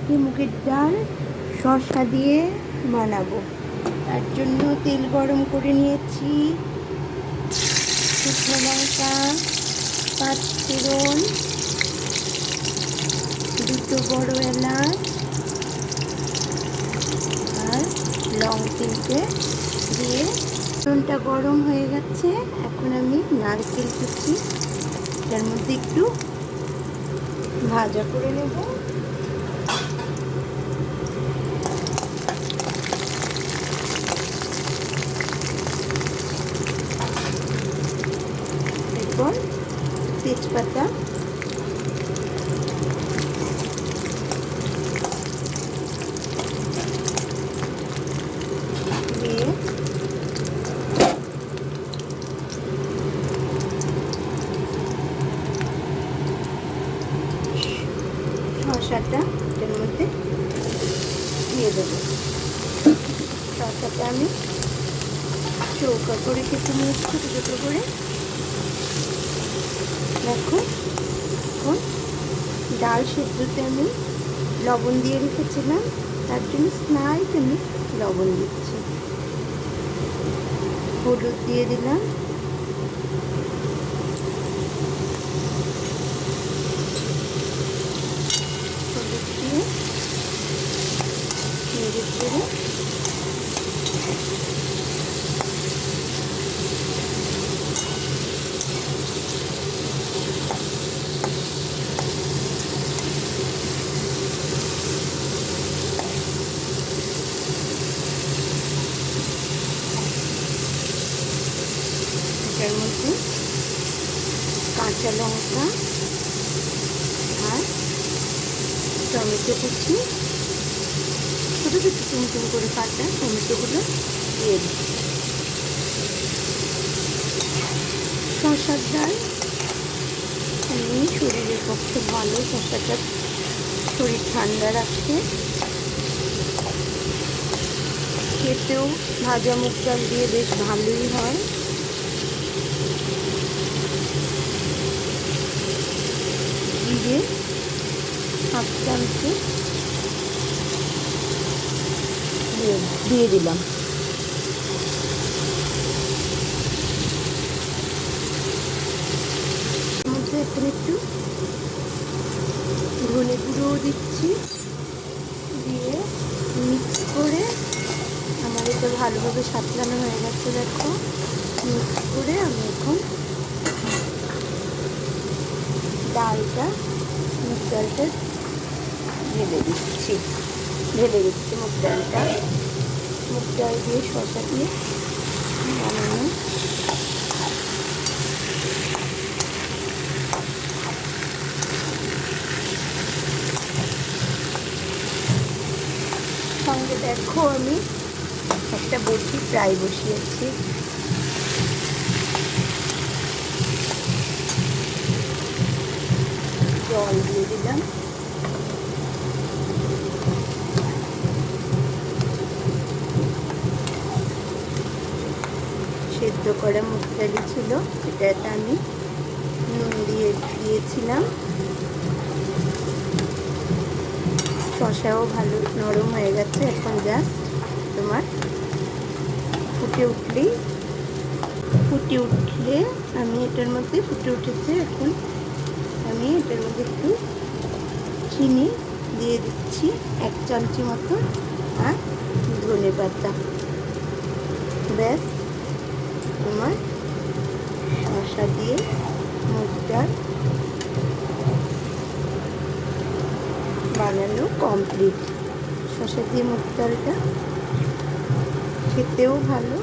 আজকে মুগের ডাল শসা দিয়ে বানাবো। তার জন্য তেল গরম করে নিয়েছি, শুকনো লঙ্কা, পাঁচফোড়ন, দুটো বড় এলাচ আর লং তিনটে দিয়ে ফোড়নটা গরম হয়ে গেছে। এখন আমি নারকেল কুচি তার মধ্যে একটু ভাজা করে নেব। এরপর তেজপাতা, দিয়ে শসাটা এর মধ্যে দিয়ে দেবো। শসাটা আমি চৌকা করে কেটে নিয়েছি ছোটো ছোটো করে। দেখো, এখন ডাল সেদ্ধতে আমি লবণ দিয়ে রেখেছিলাম, তার জন্য স্লাইট আমি লবণ দিচ্ছি। হলুদ দিয়ে দিলাম, হলুদ দিয়ে নেড়ে চেড়ে এটার মধ্যে কাঁচা লঙ্কা আর টমেটো কুচি, ছোটো ছোটো চুন করে কাটা টমেটোগুলো দিয়ে দিই। শসার ডাল এমনি শরীরের পক্ষে ভালো, শসাটা শরীর ঠান্ডা রাখে। খেতেও ভাজা মুগ ডাল দিয়ে বেশ ভালোই হয়। জিরে হাফ চামচে দিয়ে দিলাম। মধ্যে এখন একটু ধনে গুঁড়োও দিচ্ছি, দিয়ে মিক্স করে আমার এটা ভালোভাবে সাতলানো হয়ে গেছে। দেখো, মিক্স করে আমি এখন ডালটা মুগ ডালটা ঢেলে দিচ্ছি মুগ ডালটা। মুগ ডাল দিয়ে শসা দিয়ে বানানো সঙ্গে দেখো আমি একটা বটি প্রায় বসিয়েছি। জল দিয়ে দিলাম, সেদ্ধ করা মুগ ডালি ছিল, এটাতে আমি নুন দিয়ে দিয়েছিলাম। শসাও ভালো নরম হয়ে গেছে। এখন জাস্ট তোমার ফুটে উঠলে আমি এটার মধ্যে ফুটে উঠেছে, এখন আমি এটার মধ্যে একটু চিনি দিয়ে দিচ্ছি, 1 চামচি মতো, আর ধনে পাতা। ব্যাস, তোমার শসা দিয়ে মুগ ডাল বানানো কমপ্লিট। শসা দিয়ে মুগ ডালটা খেতেও ভালো,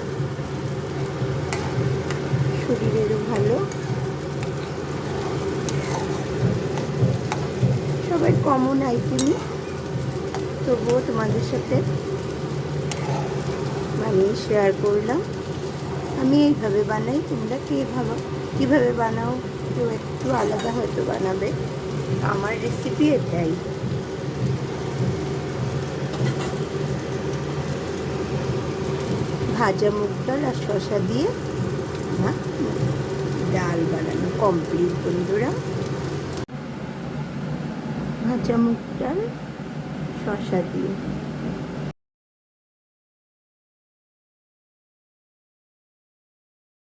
শরীরেরও ভালো। সবাই কমন আইটেমই, তবুও তোমাদের সাথে বানিয়ে শেয়ার করলাম। আমি এইভাবে বানাই, তোমরা কীভাবে বানাও, কেউ একটু আলাদা হয়তো বানাবে। আমার রেসিপি এটাই। ভাজা মুগ ডাল আর শসা দিয়ে ডাল বানানো কমপ্লিট বন্ধুরা। ভাজা মুগ ডাল, শসা দিয়ে।